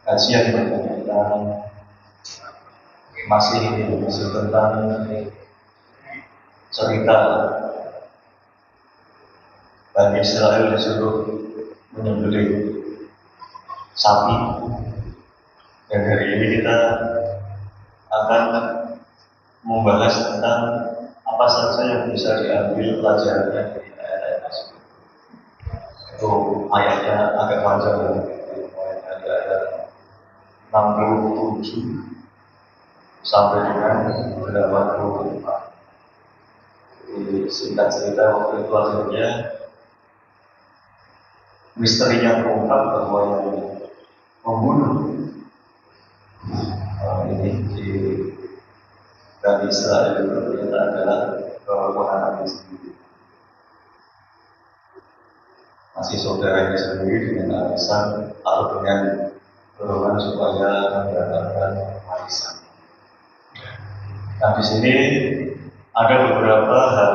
kajian berkaitan masih tentang cerita Bani Israel disuruh menyembelih sapi, dan hari ini kita akan membahas tentang apa saja yang bisa diambil pelajarannya dari ayat-ayat tersebut. Itu ayatnya agak panjang, dari ayat 67 sampai dengan 84. Jadi singkat cerita, waktu itu akhirnya misterinya terungkap bahwa yang membunuh ini di Bani Israel itu ternyata adalah anak sendiri, masih saudaranya sendiri, dengan alasan atau dengan dorongan supaya mendapatkan warisan. Nah, di sini ada beberapa hal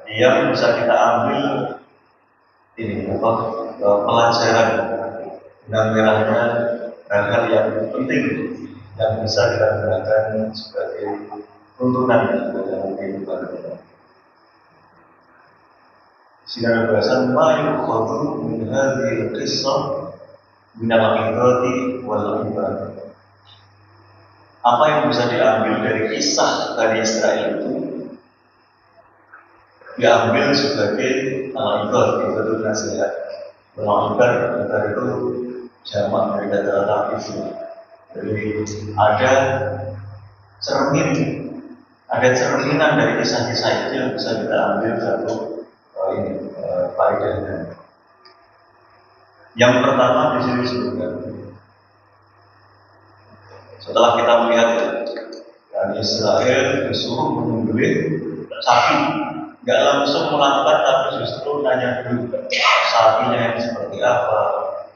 yang bisa kita ambil ini pelajaran dan merahnya, hal-hal yang penting yang bisa kita gunakan sebagai tuntunan dalam kehidupan kita. Sini ada bahasan ma'yukhadhu min hadhil qissah min al-ibrati wal ibadah. Apa yang bisa diambil dari kisah Bani Israel itu diambil sebagai al-ibar, itu nasihat. Al-ibar itu jamak dari kata ta'if. Jadi ada cerminan dari kisah-kisah itu yang bisa kita ambil satu faedahnya. Yang pertama di sini disebutkan, setelah kita melihat Bani Israel disuruh menyembelih sapi, nggak langsung melakukan, tapi justru nanya dulu sapinya yang seperti apa,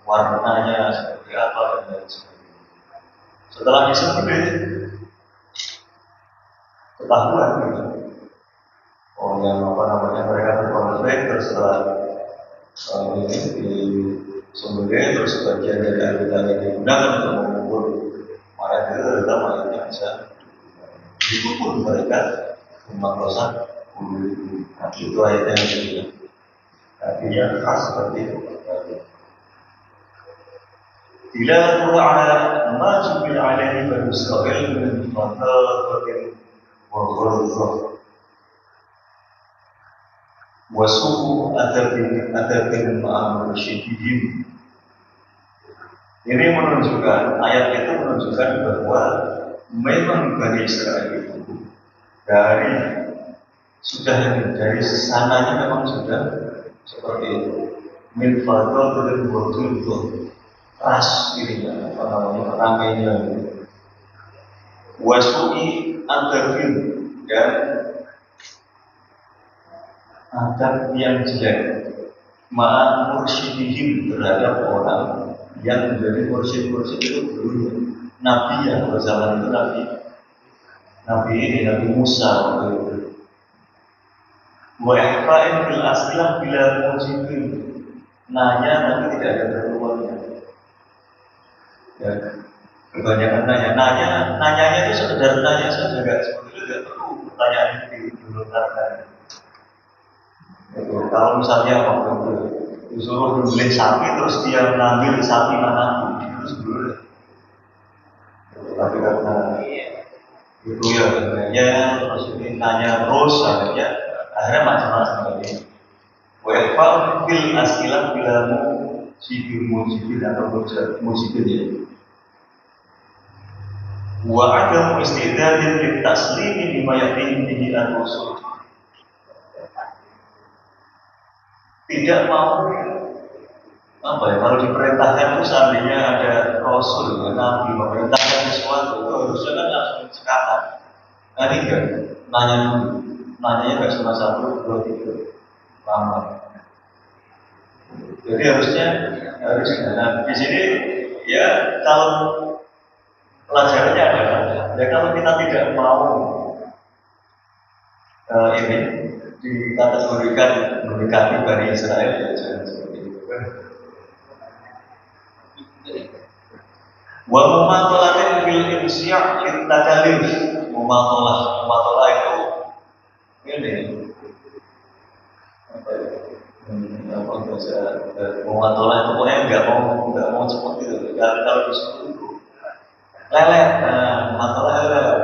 warnanya seperti apa, dan lain sebagainya. Setelah disembelih, ketahuan gitu, mereka berkonflik, terus setelah ini disembelih, terus sebagian dari anggotanya digunakan untuk mengukur mayat itu, ternyata mayatnya bisa dikubur mereka memaksa bunuh. Nah, itu ayatnya yang kedua. Artinya khas seperti itu. Bila ala ma jubil alaihi bani Israil min fadatin wa ghurrah wa su'u adabin ma'am rasyidihim. Ini menunjukkan, ayat itu menunjukkan bahwa memang Bani Israel itu dari sananya memang sudah seperti itu. Min fadl dan ghurrah, ras dirinya, ramainya, wasu'i adabin, dan adab yang jelek, ma'an mursyidihim, terhadap orang yang menjadi mursyid itu dulu Nabi yang berzaman itu Nabi Musa waktu itu. Wa ihfa'in bil aslam bila mujibin, nanya tapi tidak ada keperluannya. Ya, kebanyakan nanyanya itu sekedar nanya saja, sebetulnya tidak perlu pertanyaan itu dilontarkan. Kalau misalnya waktu itu disuruh membeli sapi, terus dia ngambil sapi mana terus dulu. Tapi karena itu ya terus ini nanya terus, akhirnya macam-macam lagi. Wa fil asilah bila mujibin atau mujibin ya. Wa adamu istidadin li taslimi bima yatim bihi al-rusul. Tidak mau kalau diperintahkan itu seandainya ada Rasul, Nabi memerintahkan sesuatu, itu harusnya kan langsung sekarang. Nah ini enggak, nanyanya enggak cuma 1, 2, 3 lama. Jadi harusnya nah, di sini ya kalau pelajarannya adalah ya kalau kita tidak mau ini dikategorikan mendekati Bani Israel, ya jangan seperti itu kan. Wa mumatolatin fil insya' fil takalif. Mumatolah itu ini apa ya? Apa bahasa mumatolah itu pokoknya nggak mau cepat gitu. Kalau disuruh itu lelet, mumatolah lelet.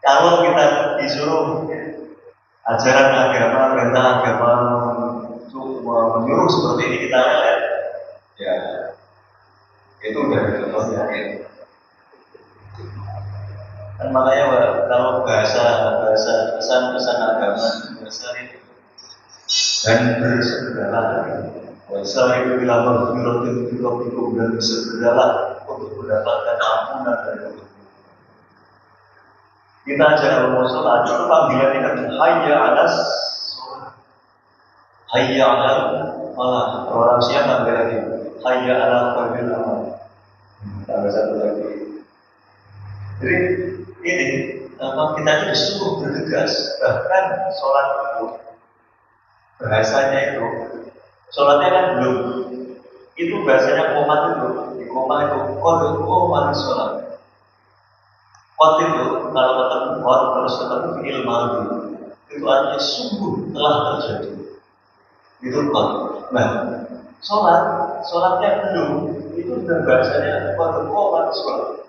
Kalau kita disuruh ajaran agama, perintah agama menyuruh seperti ini kita lelet, ya itu udah contoh yakin. Kan makanya kalau bahasa pesan agama bahasa itu dan bersegeralah, bahasa itu bilang berfilosofi dan bersegeralah untuk mendapatkan ampunan dari Allah. Kita ajar sholat itu panggilannya kan hayya alas sholat, hayya ala malah orang siap panggil lagi hayya ala fardil amal. Tambah satu lagi. Jadi ini kita itu disuruh bergegas, bahkan sholat itu bahasanya itu sholatnya kan belum itu bahasanya komat itu di koma itu komat sholat. Kot itu kalau ketemu kot terus ketemu fi'il madhi itu artinya sungguh telah terjadi. Itu kot. Nah, sholatnya belum itu sudah bahasanya komat sholat.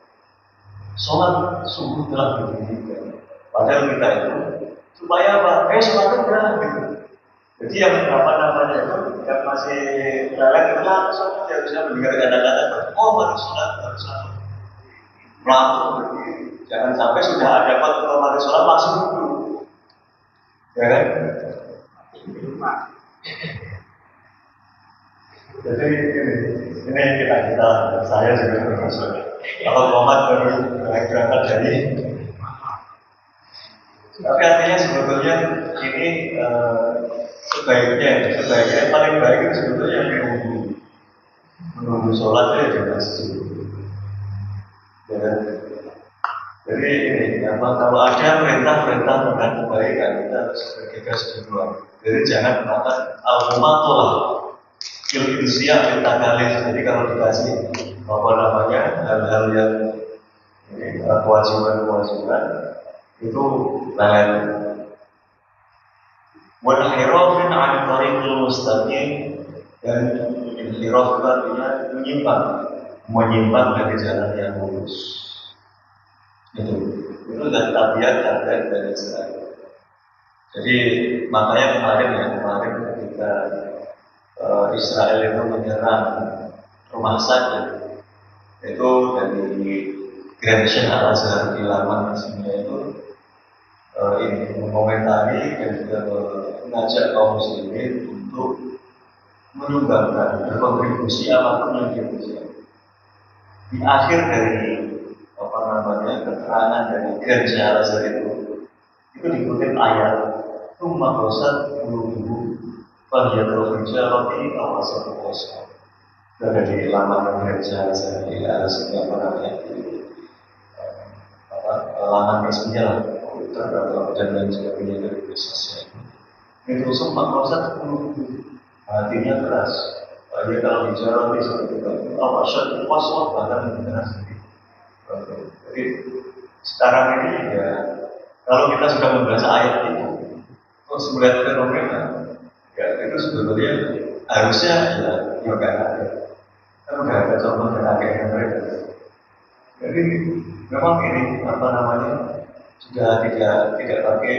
Sholat sungguh telah didirikan. Padahal kita itu supaya apa? Sholat udah gitu. Jadi yang apa namanya itu yang masih lelet itu langsung harusnya mendengar kata-kata sholat harus langsung berdiri. Jangan sampai sudah ada mati sholat langsung duduk, ya kan? Jadi ini kita saya juga termasuk. Kalau komat baru berangkat dari, tapi artinya sebetulnya ini sebaiknya paling baik itu sebetulnya menunggu sholat ya di masjid. Ya kan? Jadi ini, kalau ada perintah tentang kebaikan kita harus bergegas duluan. Jadi jangan mengatakan al-matolah fil insya' fil takalif. Jadi kalau dikasih apa namanya hal-hal yang ini kewajiban itu lain. Wal hirafin 'an tariqil mustaqim dan inhiraf artinya menyimpang dari jalan yang lurus. Itu dari tabiat dari Israel. Jadi makanya kemarin ketika Israel itu menyerang rumah sakit itu dari Grand Al-Azhar di laman resminya itu ini mengomentari dan juga mengajak kaum muslimin untuk menyumbangkan berkontribusi apapun yang dia bisa. Di akhir dari keterangan dari Grand Al-Azhar itu dikutip ayat Tumma Qasat Qulubuhum Fahyatul Hijarati Awasatu Qasat dari laman Grand Al-Azhar di laman resminya terhadap dan lain sebagainya dari bisnisnya itu sempat Qasat Qulubuhum hatinya keras. Dia kalau bicara seperti itu Awasatu Qasat bahkan keras. Jadi sekarang ini ya kalau kita sudah membaca ayat itu terus melihat fenomena ya itu sebetulnya harusnya ya nggak ada kan udah ada contoh dan akhirnya mereka. Jadi memang ini apa namanya sudah tidak pakai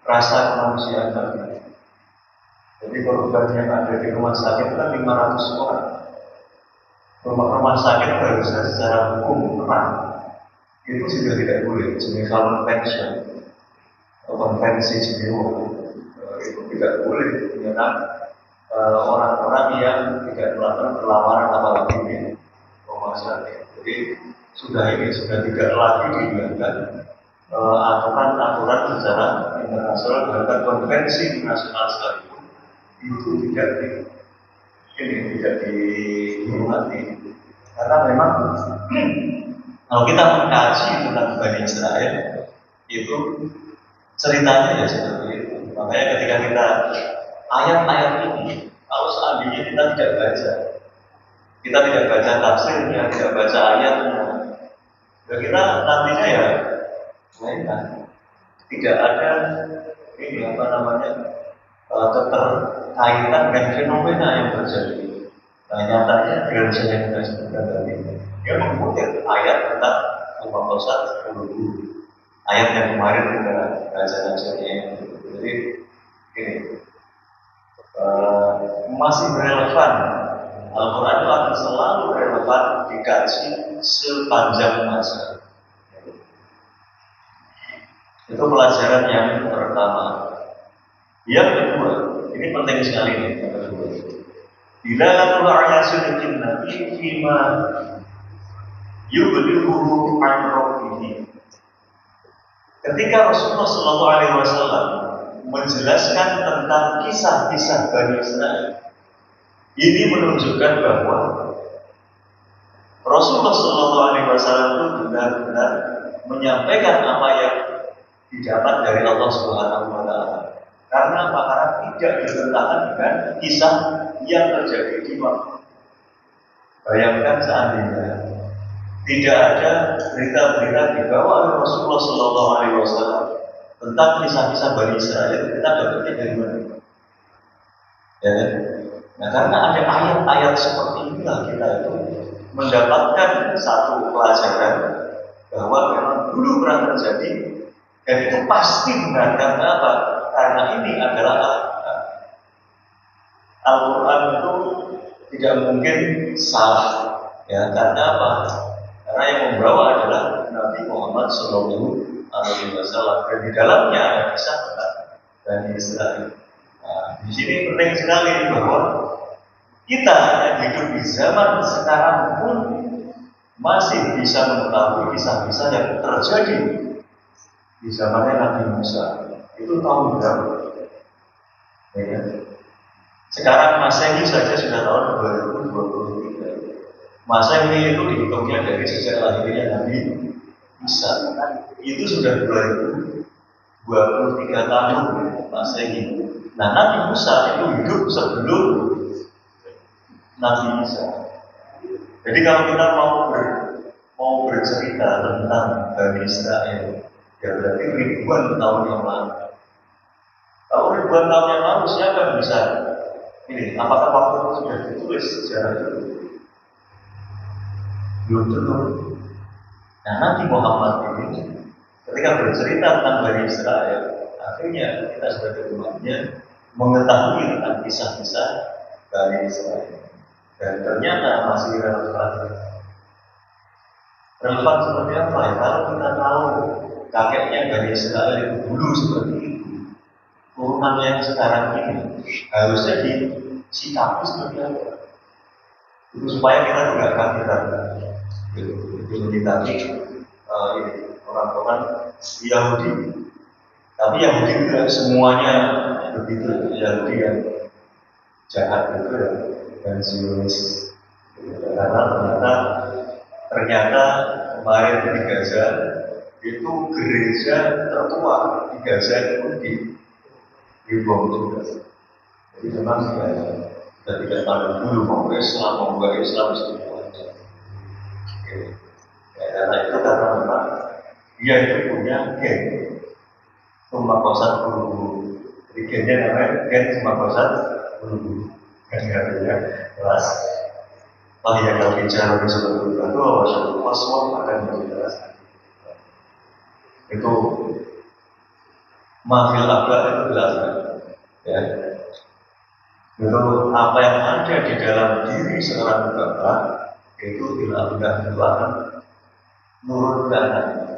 rasa kemanusiaan lagi. Jadi korban yang ada di rumah sakit itu kan 500 orang. Rumah sakit harusnya secara hukum perang itu sudah tidak boleh Geneva konvensi Geneva itu tidak boleh menyerang orang-orang yang tidak melakukan perlawanan apalagi di rumah sakit. Jadi sudah tidak lagi dilakukan aturan-aturan secara internasional bahkan konvensi internasional sekalipun itu tidak dihormati karena memang kalau kita mengkaji tentang Bani Israel itu ceritanya ya seperti itu. Makanya ketika kita ayat-ayat ini kalau seandainya kita tidak baca Kita tidak baca tafsirnya, tidak baca ayatnya. Ya kita nantinya ya mainkan. Tidak ada ini apa namanya keterkaitan dengan fenomena yang terjadi. Nah nyatanya dengan yang kita sebutkan tadi, dia mengutip ayat tentang pemerkosaan dulu. Ayat yang kemarin kita baca saja. Jadi ini masih relevan. Al-Quran itu akan selalu relevan dikaji sepanjang masa. Itu pelajaran yang pertama. Yang kedua, ini penting sekali nih. Yang kedua, bila lalu ayatul Nabi fima yublighuhu an rabbih. Ketika Rasulullah Shallallahu Alaihi Wasallam menjelaskan tentang kisah-kisah Bani Israel, ini menunjukkan bahwa Rasulullah Shallallahu Alaihi Wasallam itu benar-benar menyampaikan apa yang didapat dari Allah Subhanahu Wa Taala. Karena apa? Karena tidak bertentangan dengan kisah yang terjadi di waktu. Bayangkan seandainya tidak ada berita-berita dibawa oleh Rasulullah Shallallahu Alaihi Wasallam tentang kisah-kisah Bani Israel, kita dapatnya dari mana? Ya, nah karena ada ayat-ayat seperti inilah kita itu mendapatkan satu pelajaran bahwa memang dulu pernah terjadi dan itu pasti benar. Karena apa? Karena ini adalah Al-Quran itu tidak mungkin salah. Ya, karena apa? Karena yang membawa adalah Nabi Muhammad Shallallahu Alaihi Wasallam dan di dalamnya ada kisah tentang Bani Israel. Nah, di sini penting sekali bahwa kita yang hidup di zaman sekarang pun masih bisa mengetahui kisah-kisah yang terjadi di zamannya Nabi Musa. Itu tahun berapa? Ya. Sekarang Masehi saja sudah tahun 2023. Masehi itu dihitungnya dari sejak lahirnya Nabi Isa. Itu sudah 2023 tahun Masehi. Nah, Nabi Musa itu hidup sebelum Nabi Isa. Jadi kalau kita mau bercerita tentang Bani Israel, ya berarti ribuan tahun yang lalu. Kalau ribuan tahun yang lalu siapa yang bisa ini? Apakah waktu itu sudah ditulis sejarah itu? Belum tentu. Nah, Nabi Muhammad ini ketika bercerita tentang Bani Israel, akhirnya kita sebagai umatnya mengetahui tentang kisah-kisah Bani Israel. Dan ternyata masih relevan. Relevan seperti apa ya? Kalau kita tahu kakeknya Bani Israel itu dulu seperti itu, turunan yang sekarang ini harusnya disikapi seperti apa? Itu supaya kita tidak kagetan. Itu menyikapi orang-orang Yahudi. Tapi Yahudi tidak semuanya begitu. Yahudi yang jahat itu ya, dan Zionis. Karena ternyata kemarin di Gaza itu gereja tertua di Gaza itu dibom juga. Jadi memang kita tidak tahu dulu mau Islam mau bukan Islam semuanya. Ya, karena itu karena memang dia itu punya gen pemerkosaan bulu-bulu. Jadi gennya namanya gen pemerkosaan bulu-bulu. Kan kelas. Oh ya kalau bicara seperti itu, Rasulullah akan menjelaskan. Itu mafil akhlak itu jelaskan. Ya. Itu apa yang ada di dalam diri seorang bapak itu tidak itu akan nurut ke anaknya.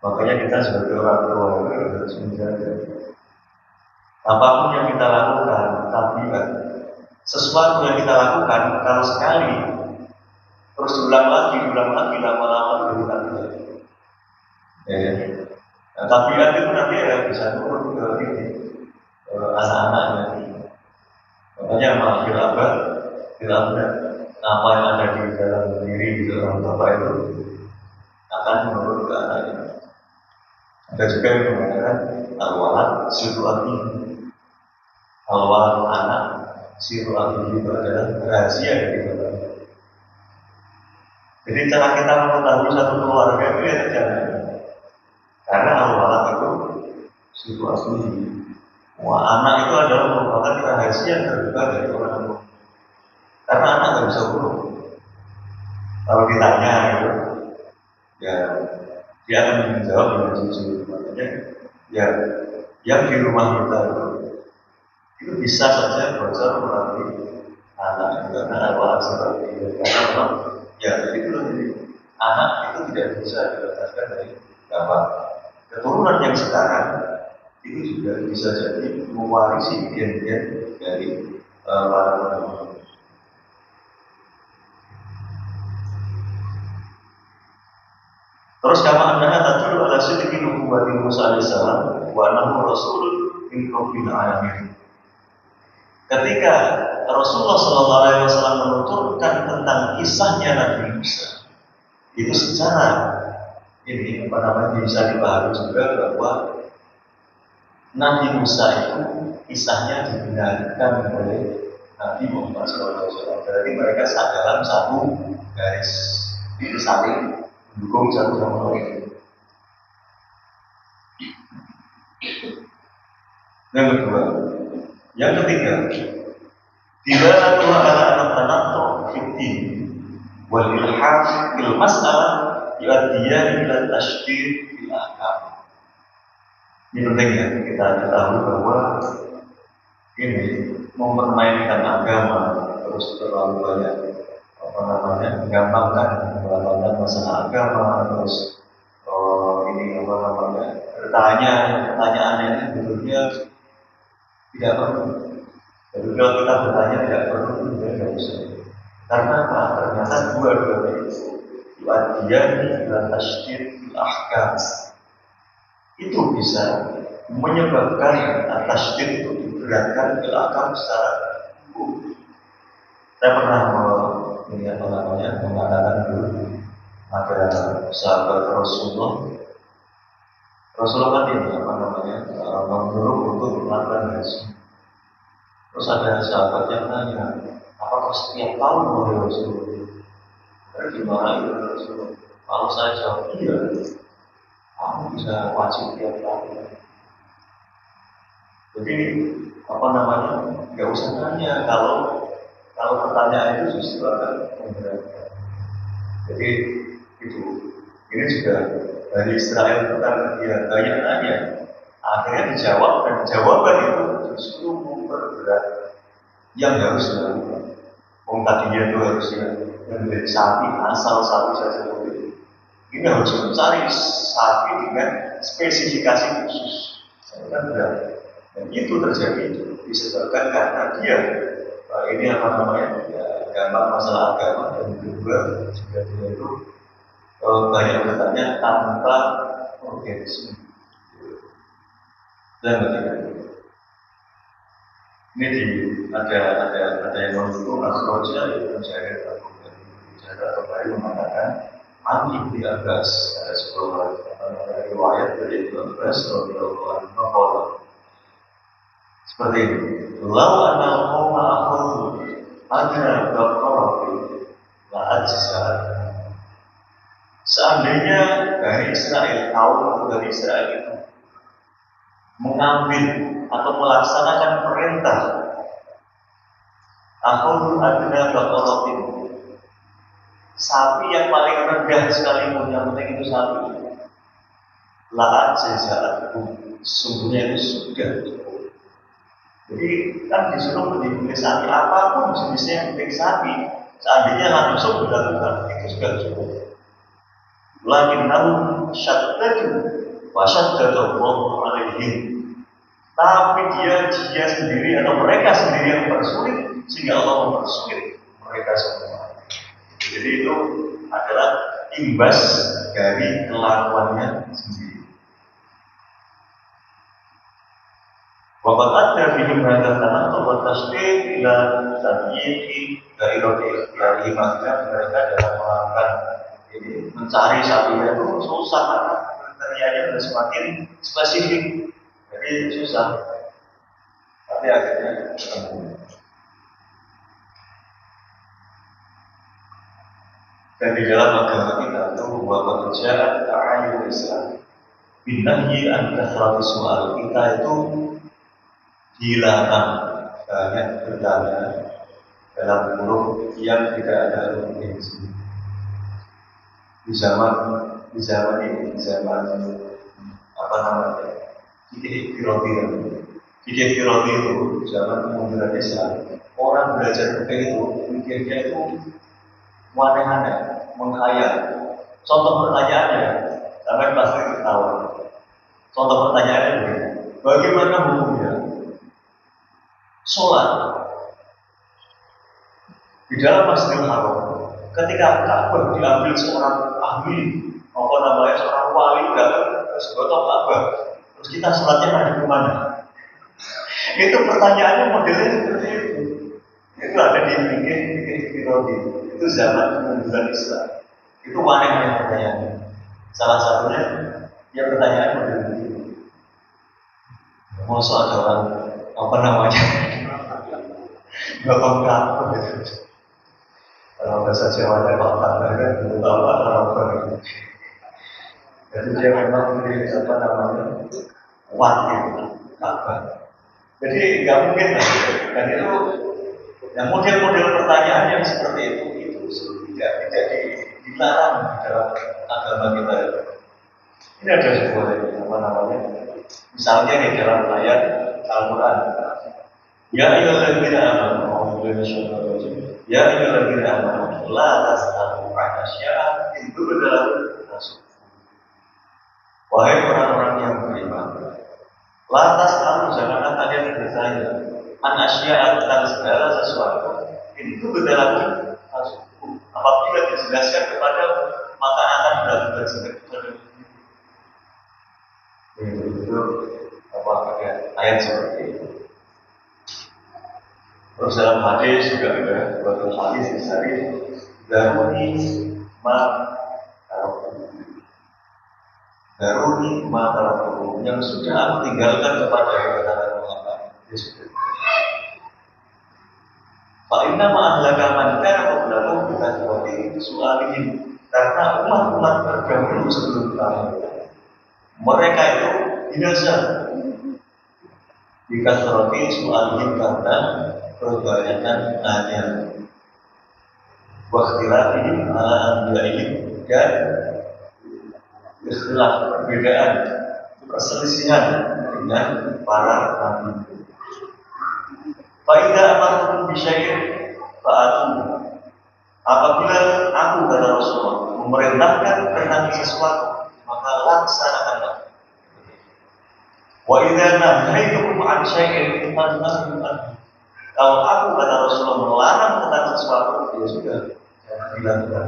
Makanya kita sebagai orang tua itu harus menjaga apapun yang kita lakukan, tabiat sesuatu yang kita lakukan kalau sekali terus diulang lagi lama-lama berulang lagi. Ya. Nah, tabiat itu nanti ya bisa nurut ke anak-anaknya. Makanya maafir abad, apa yang ada di dalam diri di dalam bapak itu akan menurut ke anaknya. Ada juga yang mengatakan al-walad siru'ati. Al-walad anak siru'ati itu adalah rahasia dari bapak. Jadi cara kita mengetahui satu keluarga itu ya jangan, karena Allah itu situasi. Wah, anak itu adalah merupakan rahasia terbuka dari orang tua. Karena anak nggak bisa bohong. Kalau ditanya gitu, ya dia akan menjawab dengan jujur. Makanya, ya yang di rumah kita itu bisa saja bocor melalui anak itu karena Allah seperti itu. Karena memang ya itu jadi anak itu tidak bisa dibebaskan dari bapak. Keturunan yang sekarang itu juga bisa jadi mewarisi gen-gen dari para pendahulu. Terus kama annaha tadullu ala sidqi nubuwwati Musa alaihissalam wa annahu rasulun min rabbil alamin. Ketika Rasulullah Shallallahu Alaihi Wasallam menuturkan tentang kisahnya Nabi Musa, itu secara ini apa namanya bisa dipahami juga bahwa Nabi Musa itu kisahnya dibenarkan oleh Nabi Muhammad SAW. Berarti mereka dalam satu garis, itu saling mendukung satu sama lain. Yang kedua, yang ketiga, bila Allah ala tanattu fiddin wal ilham fil mas'alah yu'addiyan ila tashdid fil ahkam. Ini penting ya kita ketahui bahwa ini mempermainkan agama terus terlalu banyak apa namanya menggampangkan masalah agama terus ini apa namanya pertanyaan ini sebetulnya tidak perlu. Jadi kalau kita bertanya tidak perlu itu tidak usah. Karena apa? Ternyata dua-duanya itu adian dan tasydid fil ahkam. Itu bisa menyebabkan tasydid itu diberatkan fil ahkam secara hukum. Saya pernah mengatakan dulu ada sahabat Rasulullah kan ini apa namanya menyuruh untuk melakukan haji. Terus ada sahabat yang tanya, apakah setiap tahun boleh Rasulullah? Gimana itu Rasulullah? Kalau saya jawab iya, kamu bisa wajib tiap tahun. Jadi apa namanya? Gak usah tanya kalau pertanyaan itu justru akan memberatkan. Jadi itu ini juga dari Israel itu karena dia banyak nanya, akhirnya dijawab dan jawaban itu justru memperberat yang harus dilakukan. Tadinya itu harusnya membeli sapi asal sapi saja boleh. Ini harus mencari sapi dengan spesifikasi khusus. Kan berat. Dan itu terjadi disebabkan karena dia ini apa namanya ya, gampang masalah agama dan juga juga dia itu banyak bertanya tanpa urgensi. Dan bagaimana? Ini ada yang mendukung astrologinya itu menjaga kembali mengatakan Ibnu Abbas ada sebuah riwayat dari Ibnu Abbas radhiyallahu anhu seperti ini. Lau anna qauma akhadhu ajra baqarati la ajza'at. Seandainya dari Israel dari Israel itu mengambil atau melaksanakan perintah akhadhu ajra baqarati, sapi yang paling rendah sekalipun yang penting itu sapi, la ajza'at, sungguhnya itu sudah cukup. Jadi kan disuruh menyembelih sapi apapun jenisnya yang penting sapi, seandainya langsung dilakukan itu sudah cukup. Lakinnahu syaddadu wa syaddada Allahu alaihim. Tapi dia sendiri atau mereka sendiri yang mempersulit sehingga Allah mempersulit mereka semua. Jadi itu adalah imbas dari kelakuannya sendiri. Waqad adda fihim hadha tanattu wa tashdid ila tadyiqi dairati ikhtiyarihi, maka mereka dalam melakukan ini mencari sapinya itu susah karena kriterianya sudah semakin spesifik, jadi susah. Tapi akhirnya ketemu. Dan di dalam agama kita itu bahwa kerjaan ta'ayyul Islam binahyi an kathrati su'al, kita itu dilarang banyak bertanya dalam huruf yang tidak ada urgensi. Di zaman ini, di zaman apa namanya, titik firodi itu zaman kemunduran Islam, orang belajar fikih itu mikirnya itu aneh-aneh, menghayal. Contoh pertanyaannya, sampai pasti ketawa. Contoh pertanyaannya begini, bagaimana hukumnya sholat di dalam Masjidil Haram ketika Ka'bah diambil seorang ahli, apa namanya, seorang wali datang ke sebuah Ka'bah, terus kita sholatnya ada di mana? Itu pertanyaannya modelnya seperti itu. Itu ada di fikih firodi. Itu zaman kemunduran Islam. Itu aneh-aneh pertanyaannya. Salah satunya dia pertanyaan model begini. Mau soal orang apa namanya? Bapak Ka'bah gitu. Kalau bahasa Jawa ada Bapak Ka'bah kan belum tahu apa gitu. Jadi dia memang pilih apa namanya? Wakil Ka'bah. Jadi nggak mungkin lah. Dan itu yang model-model pertanyaan yang seperti itu tidak dilarang di dalam agama kita. Ini ada sebuah apa namanya? Misalnya di dalam ayat Al-Quran, ya ayyuhalladzina amanu, ya ayyuhalladzina amanu, la tas'alu 'an asya'a in tubda lakum tasu'kum. Wahai orang-orang yang beriman, lantas kamu janganlah kalian bertanya an asya'a tentang segala sesuatu itu berdalam tasu'kum. Apabila dijelaskan kepada maka akan berakibat jelek kepada itu apa ayat seperti itu. Terus dalam hadis juga ada suatu hadis dari Daruni Ma'alakum yang sudah aku tinggalkan kepada kata Muhammad. Fa inna ma'ahlaka man kana qablakum bi kasrati su'alihim, karena umat-umat terdahulu sebelum kamu mereka itu binasa bi kasrati su'alihim, karena kebanyakan tanya, wa ikhtilafihim ala anbiya'ihim, dan istilah perbedaan, perselisihan dengan para nabi. Fa'idha amartukum bisyai'in fa'atu. Apabila aku kata Rasulullah memerintahkan tentang sesuatu, maka laksanakanlah. Wa idza nahaitukum 'an syai'in fantahu. Kalau aku kata Rasulullah melarang tentang sesuatu, ya sudah, jangan dilakukan.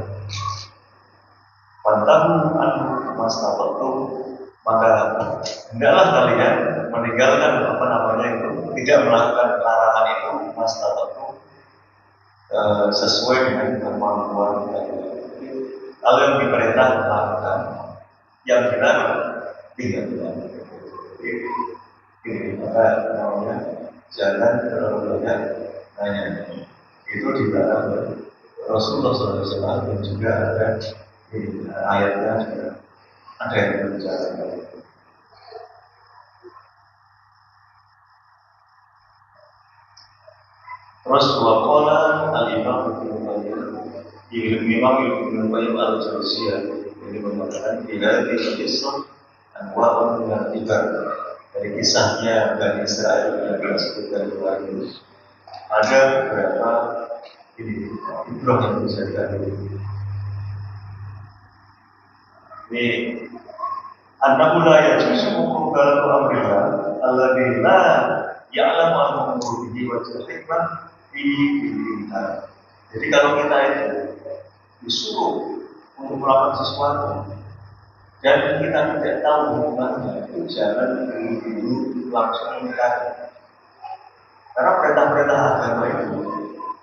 Fantahu anhu mastata'tum, maka hendaklah kalian meninggalkan apa namanya itu, tidak melakukan larangan itu mastata'tum, sesuai dengan kemampuan kalian. Kalau yang diperintah lakukan, yang dilarang tinggalkan. Ini maka namanya jangan terlalu banyak nanya. Itu dilarang oleh Rasulullah SAW, dan juga ada ayatnya juga ada yang berbicara. Terus waqala al-Imam Ibnu Qayyim al-Jauziyah ini mengatakan bila kisah anwa'un min al-ibar, dari kisahnya Bani Israil yang disebutkan kemarin ada beberapa ibrah yang bisa diambil. Ini annahu la yajuzu muqabalatu amrillah alladzi la ya'lamu al-umur bihi wa hikmah fihi bil-insan. Jadi kalau kita itu disuruh untuk melakukan sesuatu dan kita tidak tahu hikmahnya, itu jangan dulu langsung mengingkari. Karena perintah-perintah agama itu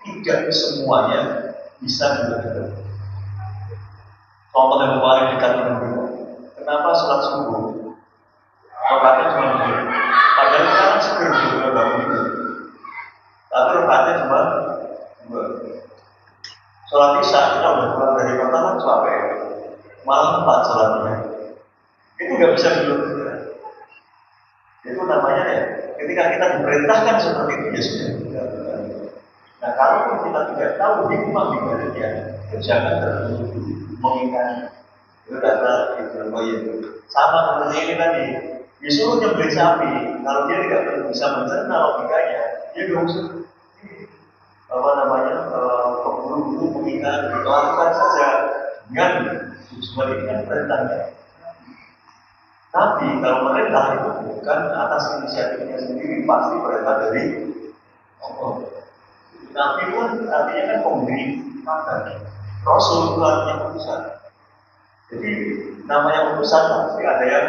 tidak semuanya bisa dilakukan. Contoh yang paling dekat dengan kita, kenapa sholat subuh rakaatnya cuma 2? Padahal kita kan seger juga bangun itu, tapi rakaatnya cuma 2. Sholat isya kita udah pulang dari kota bisa dilogika. Itu namanya ya, ketika kita diperintahkan seperti itu ya sudah kita lakukan. Nah kalau kita tidak tahu hikmah di baliknya, ya jangan terlalu mengingkari. Itu kata Ibnu Qayyim. Sama seperti ini tadi, disuruh nyembelih sapi, kalau dia tidak bisa mencerna logikanya, dia nggak usah apa namanya keburu-buru mengingkari, lakukan saja dengan tujuan ini kan perintahnya. Tapi kalau merintah itu bukan atas inisiatifnya sendiri, pasti perintah dari Allah. Nabi pun artinya kan pemberi makan. Rasul itu artinya utusan. Jadi namanya utusan pasti ada yang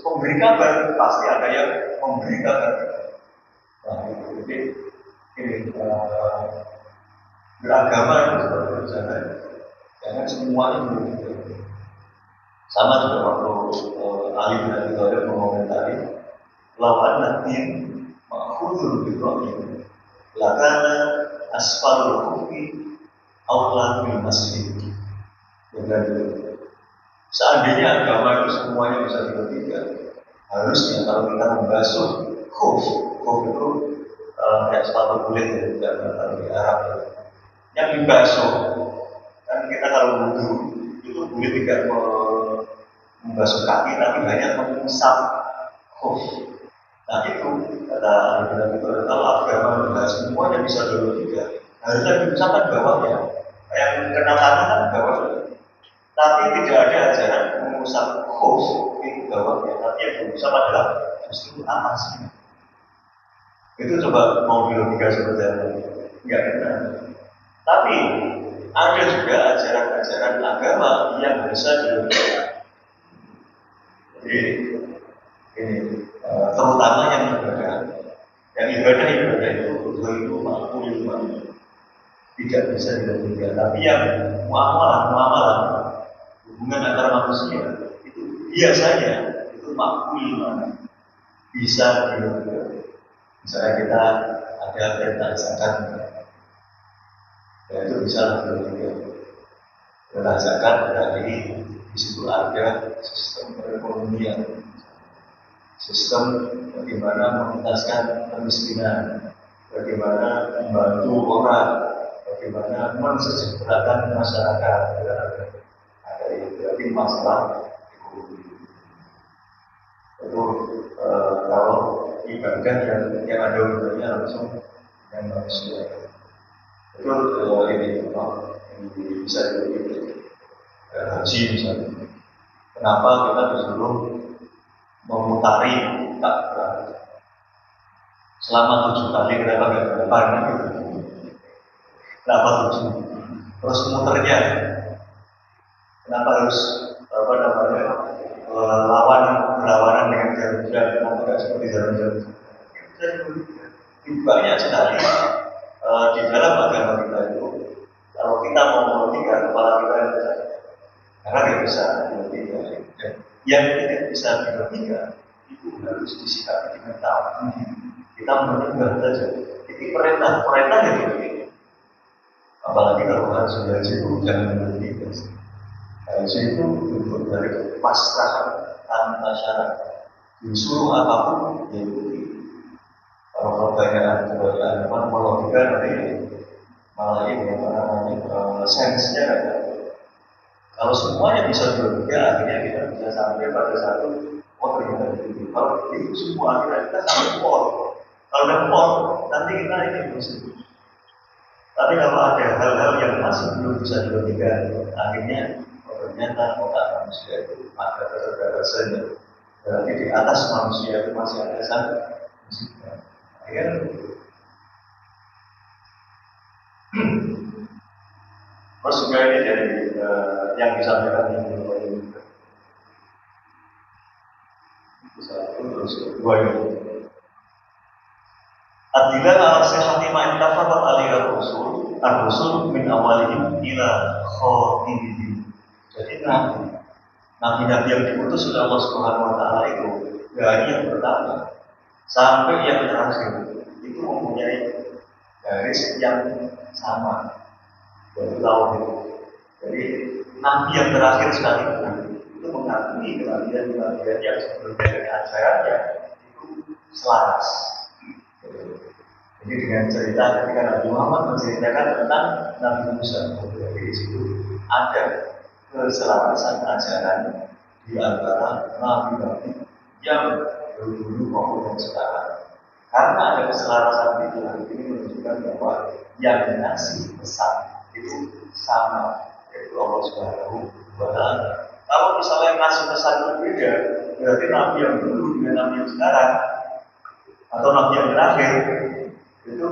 pemberi kabar, pasti ada yang memberi kabar. Nah, jadi ini beragama itu seperti itu jangan semuanya begitu. Sama juga waktu Ali bin Abi Thalib mengomentari lawan nanti makhudul birohim lakana asfalul kufi awla bil masjid. Seandainya agama itu semuanya bisa dipertiga, harusnya kalau kita membasuh khuf itu kayak sepatu kulit ya, kalau di Arab yang dibasuh kan kita kalau wudhu itu boleh tidak membasuh kaki tapi hanya mengusap khuf. Nah itu kata Nabi kalau agama semuanya bisa dipertiga, harusnya diucapkan bawahnya. Yang kena tangan kan bawah. Tapi tidak ada ajaran mengusap khuf itu bawahnya, tapi yang diusap adalah justru atasnya. Itu coba mau dilogika seperti apa? Enggak benar. Tapi ada juga ajaran-ajaran agama yang bisa dilogika. Jadi ini terutama yang ibadah itu makhluk tidak bisa dilogika. Tapi yang muamalah hubungan antara manusia itu biasanya itu makhluk bisa dilogika. Misalnya kita ada perintah zakat, ya itu bisa dilogika. Perintah zakat berarti di situ ada sistem perekonomian, sistem bagaimana mengentaskan kemiskinan, bagaimana membantu orang, bagaimana mensejahterakan masyarakat. Ada berarti masalah ekonomi. Itu kalau ibadah yang ada hubungannya langsung dengan manusia. Itu ini bisa dilakukan. Haji misalnya. Kenapa kita disuruh memutari Ka'bah selama 7 kali? Kenapa nggak 8 gitu? Kenapa 7? Terus muternya, kenapa harus berlawanan dengan jarum-jarum? Kenapa nggak seperti jarum-jarum? Banyak sekali di dalam agama kita itu. Kalau kita mau melogika kepala kita itu saja, karena nggak bisa melogika. Yang tidak bisa dilogika itu harus disikapi dengan tahu. Kita mendengar saja. Ini perintah yang dilogika. Apalagi kalau harus haji itu jangan melogika. Haji itu bentuk dari kepasrahan tanpa syarat. Disuruh apapun diikuti. Kalau kebanyakan melogika dari malah ini sensenya ada. Kalau semuanya bisa dilogika, akhirnya kita bisa sampai pada satu ternyata itu. Kalau itu semua akhirnya kita sampai pol. Kalau udah pol, nanti kita ini bisa. Tapi kalau ada hal-hal yang masih belum bisa dilogika, akhirnya ternyata otak manusia itu ada keterbatasannya. Berarti di atas manusia itu masih ada satu. Akhirnya terus juga ini dari yang disampaikan Ibnu Qayyim. Satu terus kedua ini. Adilah ala sihhati ma ittafaqat alaihi ar-rusul min awalihim ila khatimihim. Jadi nabi-nabi yang diutus oleh Allah Subhanahu wa taala itu dari yang pertama sampai yang terakhir itu mempunyai garis yang sama. Baru tahu itu. Jadi nabi yang terakhir sekalipun itu mengakui kematian yang sebelumnya dengan ajarannya itu selaras. Jadi dengan cerita ketika Nabi Muhammad menceritakan tentang Nabi Musa, jadi di situ ada keselarasan ajaran di antara nabi-nabi yang dulu maupun yang sekarang. Karena ada keselarasan itu, ini menunjukkan bahwa yang ngasih pesan itu sama, yaitu Allah Subhanahu wa Ta'ala. Kalau misalnya yang ngasih pesan berbeda, berarti nabi yang dulu dengan nabi yang sekarang atau nabi yang terakhir itu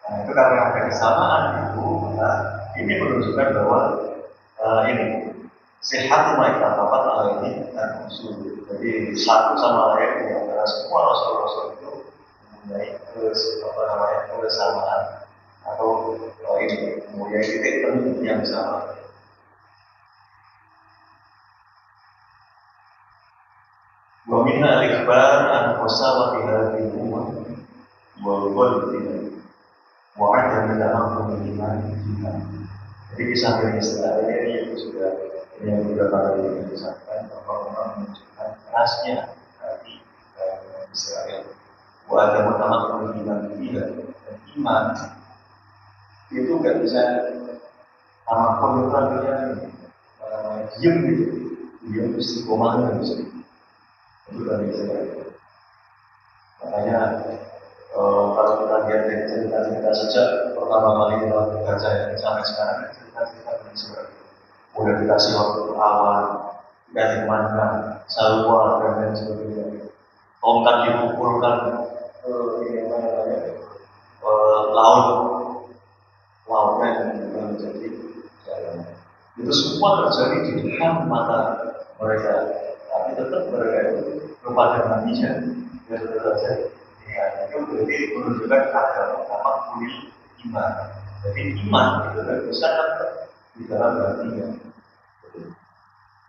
nah, itu karena ada kesamaan itu, nah, ini menunjukkan bahwa ini sehat mereka dapat ini dan usul. Jadi satu sama lain di antara semua rasul-rasul itu mempunyai kesamaan atau ini mempunyai titik temu yang sama. Wa min al-ikhbar an qasawati hadhihi ummah wa qalbi wa adam dalam iman kita. Jadi kisah Bani Israil ini itu sudah yang beberapa kali disampaikan bahwa memang menunjukkan kerasnya hati Israel. Wa adam dalam iman kita, dan iman itu nggak bisa sama komentarnya diam gitu, diam istiqomah nggak bisa. Itu Bani Israil. Makanya kalau kita lihat dari cerita-cerita sejak pertama kali kita baca sampai sekarang, cerita-cerita Bani Israil udah dikasih waktu awal, dikasih mana, salwa dan lain sebagainya. Tongkat dipukulkan lautnya menjadi jalan. Itu semua terjadi di depan mata mereka, tapi tetap mereka itu kepada matinya ya tetap saja. Ya, itu berarti menunjukkan agama kulit iman. Jadi iman itu tidak bisa tetap di dalam hatinya.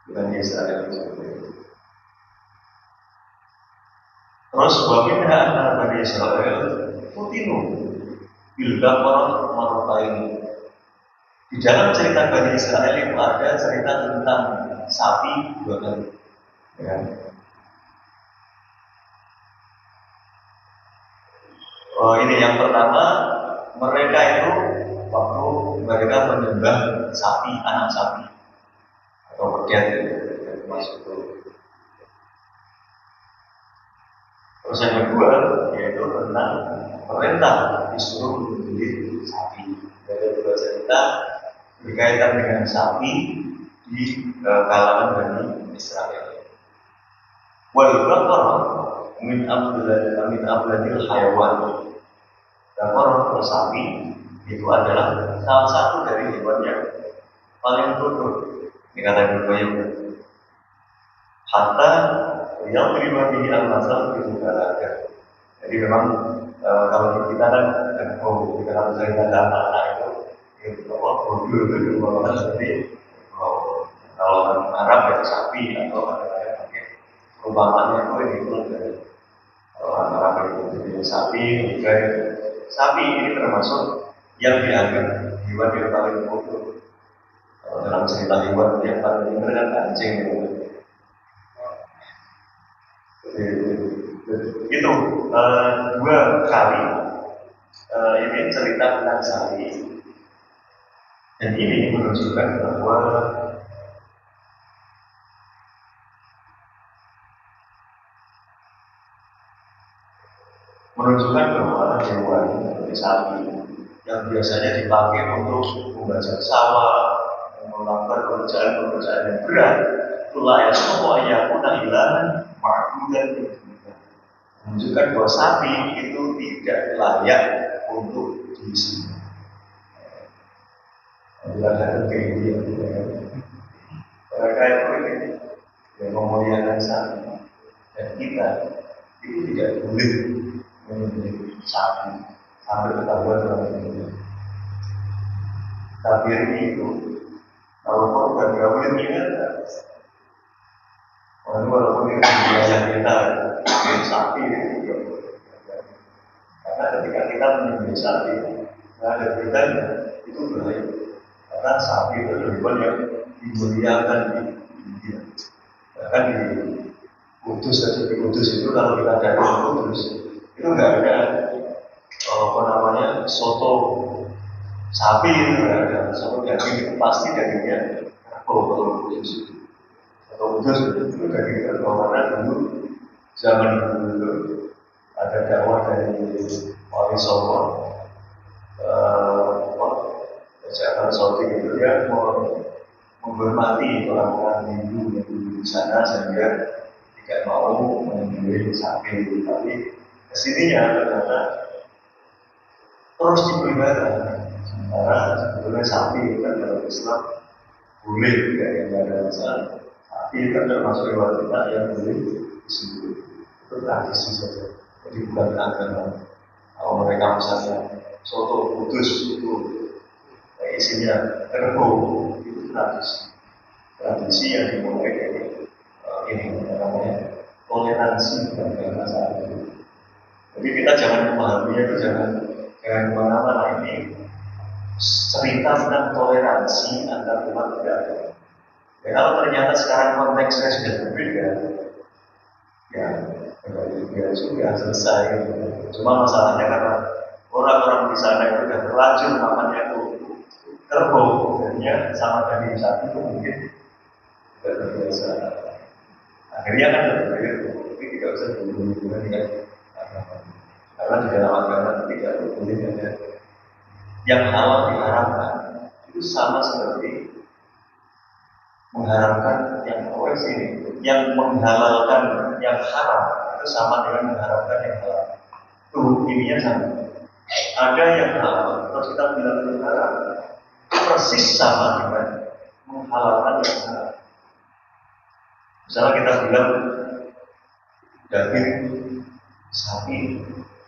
Bukan Israel seperti itu. Terus bagaimana antara Bani Israel Putinu bila orang Marokain. Di dalam cerita Bani Israel itu ada cerita tentang sapi dua kali. Ya. Ini yang pertama, mereka itu waktu mereka menyembah sapi, anak sapi atau pegiat masuk itu. Terus yang kedua yaitu tentang perintah disuruh membeli sapi. Dari dua cerita berkaitan dengan sapi di kalangan Bani Israel. Wal baqarah min abladil hayawan. Baqarah atau sapi itu adalah salah satu dari hewan yang paling bodoh. Ini kata yang hatta yang terima di al-masal itu balaga. Jadi memang kalau kita kan kita harus cerita anak itu bodoh itu merupakan seperti kalau Arab ya sapi atau kadang-kadang pakai perumpamannya itu dari Arab itu sapi juga sapi ini termasuk yang dianggap hewan yang paling bodoh. Dalam cerita hewan yang paling pintar kan anjing itu dua kali ini cerita tentang sapi, dan ini menunjukkan bahwa hewan seperti sapi yang biasanya dipakai untuk membajak sawah, melakukan pekerjaan yang berat, itulah yang semua yang punah hilang dan menunjukkan bahwa sapi itu tidak layak untuk disembah. Ada kemudian mereka itu ini yang memuliakan sapi, dan kita itu tidak boleh menyembelih sapi sampai ketahuan dalam dunia. Tabir itu kalau korban nggak boleh meninggal. Walaupun ini wilayah kita sapi itu, karena ketika kita menyembelih sapi, nggak ada bedanya, itu bahaya. Karena sapi itu hewan yang dimuliakan di India. Bahkan di Kudus itu kalau kita dari Kudus itu nggak ada apa namanya soto sapi, itu nggak ada soto daging, itu pasti dagingnya kerbau. Kalau Kudus itu atau Kudus itu daging kerbau, karena dulu zaman dulu ada dakwah dari Wali Songo, kerajaan Saudi itu, dia menghormati orang-orang Hindu yang di sana sehingga tidak mau menyembelih sapi. Tapi kesininya ternyata terus dipelihara. Sementara sebetulnya sapi itu kan dalam Islam boleh, tidak yang ada masalah. Sapi itu kan termasuk hewan kita yang boleh disembelih. Itu tradisi saja. Jadi bukan agama. Kalau mereka misalnya soto Kudus itu isinya kerbau, itu tradisi yang dimulai dari ini namanya toleransi dan masalah itu. Jadi kita jangan memahaminya itu jangan kemana-mana. Ini cerita tentang toleransi antar umat beragama. Ya, kalau ternyata sekarang konteksnya sudah berbeda, ya sudah selesai. Cuma masalahnya karena orang-orang di sana itu sudah terlanjur makannya itu kerbau, jadinya sama daging sapi itu mungkin tidak terbiasa. Akhirnya kan berpikir, tapi tidak usah berhubungan dengan agama. Karena di dalam agama tidak boleh ada yang halal diharamkan. Itu sama seperti mengharamkan yang yang menghalalkan yang haram, itu sama dengan mengharamkan yang halal. Itu ininya sama. Ada yang halal, terus kita bilang itu haram, persis sama dengan menghalalkan yang haram. Misalnya kita bilang daging sapi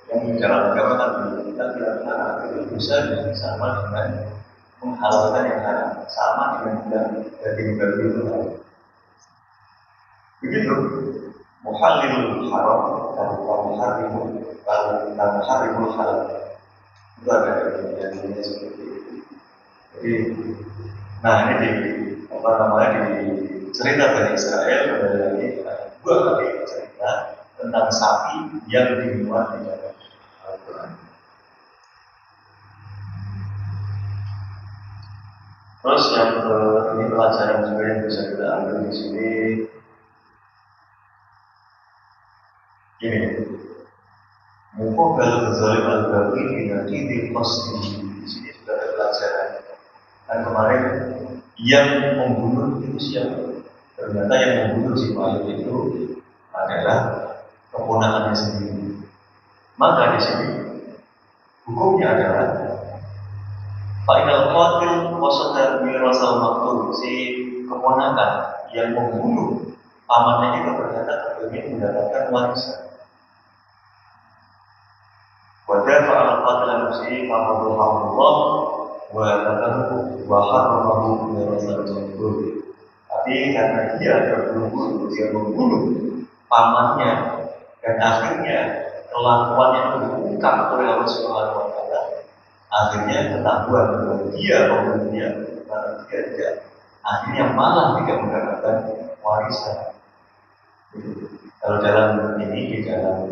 yang di dalam agama kan kita bilang haram, itu bisa sama dengan menghalalkan yang haram, sama dengan bilang daging babi itu haram. Begitu muhalilul haram dan muharrimul halal. Itu ada yang seperti itu. Jadi, nah ini di cerita Bani Israel kembali lagi dua kali cerita tentang sapi yang dimuat di dalam Al-Quran. Terus yang ini pelajaran juga yang bisa kita ambil di sini. Ini Muqabal zalim al-baqi dinati di qasdi. Di sini sudah ada pelajaran. Dan kemarin yang membunuh itu siapa? Ternyata yang membunuh si Malik itu adalah keponakannya sendiri. Maka di sini hukumnya adalah Fa'inal qatil qasada mirasal maqtul. Si keponakan yang membunuh pamannya itu ternyata ingin mendapatkan warisan. Wadafa al-qatil nafsihi faqadahu Allah wa taqahu wa harramahu mirasal maqtul. Tapi karena dia terburu-buru, dia membunuh pamannya, dan akhirnya kelakuannya itu diungkap oleh Allah Subhanahu wa Ta'ala. Akhirnya ketahuan bahwa dia pembunuhnya, karena dia tidak, akhirnya malah tidak mendapatkan warisan. Kalau dalam ini, di dalam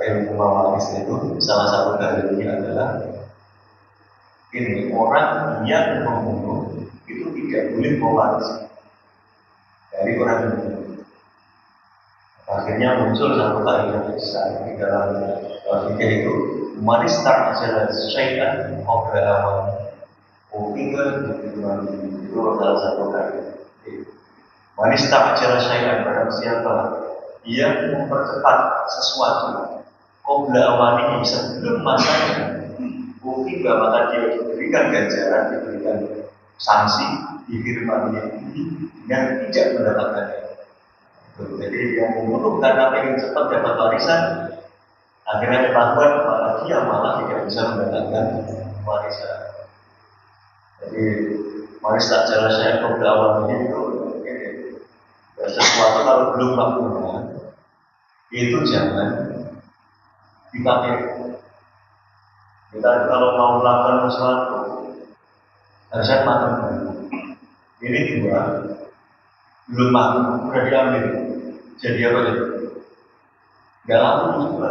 ilmu mawaris itu, salah satu dalilnya adalah ini, orang yang membunuh itu tidak boleh mewarisi dari orang yang membunuh. Akhirnya muncul satu kalimat besar di dalam fikih itu, manistar ajalah syaitan qabla awal. Itu salah satu kalimat. Manistar ajalah syaitan, barang siapa yang mempercepat sesuatu qabla awal ini sebelum masanya, maka dia diberikan ganjaran, diberikan sanksi, difirmani ini dengan tidak mendapatkannya. Jadi yang membunuh karena ingin cepat dapat warisan, akhirnya ketahuan maka dia malah tidak bisa mendapatkan warisan. Jadi waris tak jalan saya pada awal ini itu sesuatu kalau belum waktunya itu jangan dipakai. Kita kalau mau melakukan sesuatu harusnya matang. Ini dua belum mampu, udah diambil. Jadi apa ya? Gak laku juga.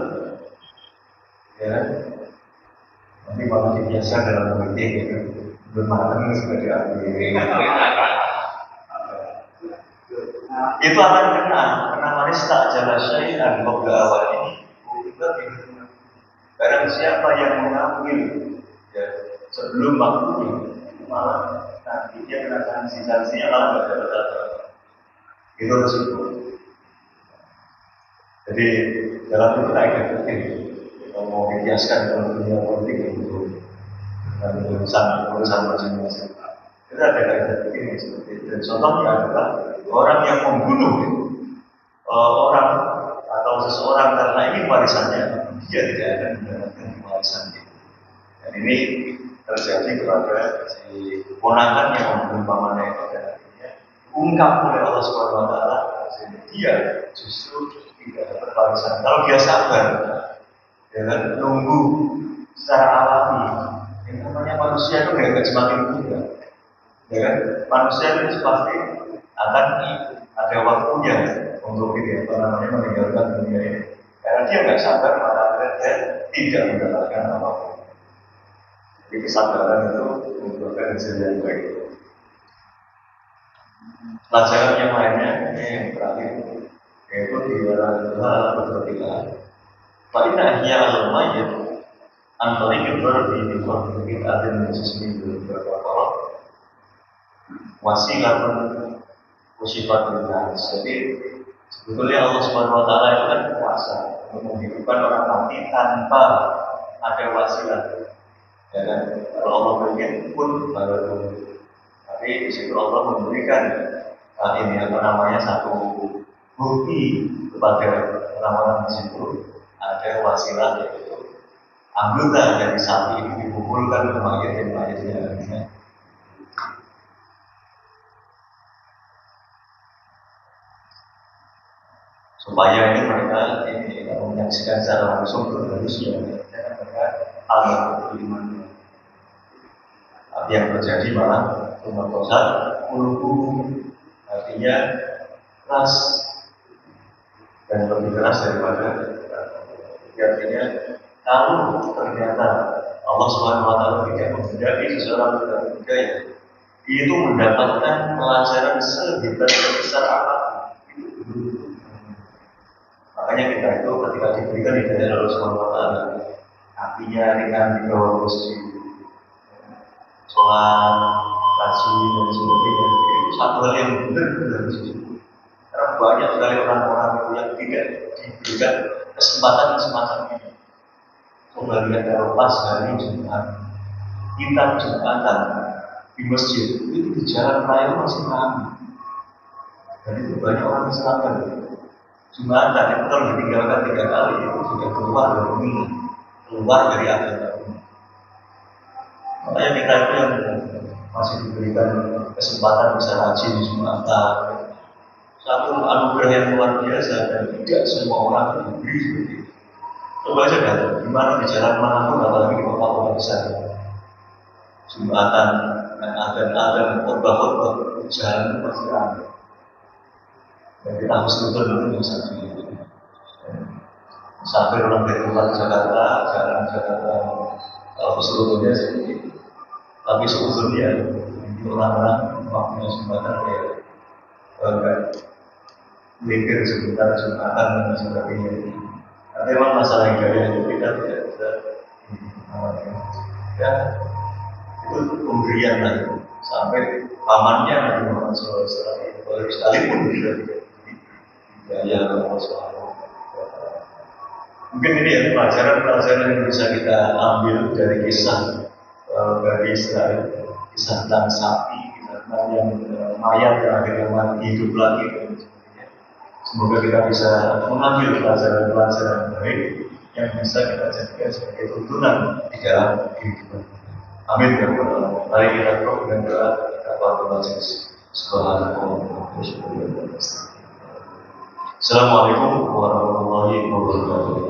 Ya, nanti malah dibiasa dalam meeting gitu. Belum matang sudah diambil. Itu akan kena manis tak jalan syai'an qabla awal ini. Juga gitu. Barang siapa yang mengambil ya, sebelum waktunya, malah nanti dia kena sanksinya malah nggak dapat apa. Itu resiko. Jadi dalam itu kaidah penting. Kalau mau dikiaskan dalam dunia politik itu dan urusan masing-masing. Itu ada kaidah penting seperti itu. Dan contohnya adalah orang yang membunuh orang atau seseorang karena ini warisannya, dia tidak akan mendapatkan warisan itu. Dan ini terjadi kepada si ponakan yang membunuh pamannya itu dan akhirnya ungkap oleh Allah Subhanahu Wa Taala, dia justru tidak dapat warisan. Kalau dia sabar, ya kan, nunggu secara alami. Yang namanya manusia itu nggak semakin muda, ya kan? Manusia itu pasti akan ada waktunya untuk ini apa namanya meninggalkan dunia ini. Karena dia nggak sabar, maka dia tidak mendapatkan apapun. Jadi kesabaran itu merupakan hasil yang baik. Pelajaran yang lainnya ini yang terakhir, yaitu di dalam berpertigaan. Fa'inna ihya al-mayyit antara kita di konflik ada sisi beberapa wasilah sifat benar. Jadi sebetulnya Allah Subhanahu Wa Taala itu kan kuasa untuk menghidupkan orang mati tanpa ada wasilah. Ya kan? Kalau Allah ingin pun baru. Tapi di situ Allah memberikan ini apa namanya satu bukti kepada orang-orang di situ ada wasilah yaitu anggota dari sapi ini dikumpulkan ke mayat-mayatnya. Supaya ini mereka ini menyaksikan secara langsung ke manusia dan mereka alat beriman. Tapi yang terjadi malah pemerkosa ulubu, artinya keras dan lebih keras daripada artinya kalau ternyata Allah Subhanahu Wa Taala tidak menghendaki seseorang berhidayah, itu mendapatkan pelajaran sehebat sebesar apapun. Makanya kita itu ketika diberikan hidayah dari Allah Subhanahu Wa Taala, artinya ringan di bawah posisi sholat, kaji dan sebagainya, itu satu hal yang benar-benar disitu. Karena banyak sekali orang-orang itu yang tidak diberikan kesempatan semacam ini. Coba lihat kalau pas hari Jumat, kita Jumatan di masjid itu di jalan raya masih ramai, dan itu banyak orang Islam kan. Jumatan itu kalau ditinggalkan 3 kali itu sudah keluar dari dunia, keluar dari agama. Makanya kita itu yang masih diberikan kesempatan bisa haji di Jumatan, satu anugerah yang luar biasa dan tidak semua orang diberi seperti itu. Coba aja kan, gimana di jalan manapun apalagi di kota-kota besar, Jumatan dan adan khotbah jalan itu pasti ramai. Dan kita harus betul dulu bisa dilihat. Sampai orang dari luar Jakarta, jalan Jakarta, kalau seluruhnya seperti itu. Tapi sebetulnya ini orang-orang waktunya Jumatan ya enggak mikir sebentar Jumatan dan sebagainya. Tapi memang masalah gaya itu kita tidak bisa ya itu pemberian lah sampai pamannya Nabi Muhammad SAW sekalipun bisa tidak gaya Allah SWT. Mungkin ini ya pelajaran-pelajaran yang bisa kita ambil dari kisah dari Israel, kisah tentang sapi, kisah tentang yang mayat yang akhirnya mati hidup lagi dan sebagainya. Semoga kita bisa mengambil pelajaran-pelajaran baik yang bisa kita jadikan sebagai tuntunan di dalam kehidupan. Amin ya rabbal alamin. Mari kita berdoa dengan doa kafaratul majelis. Assalamualaikum warahmatullahi wabarakatuh.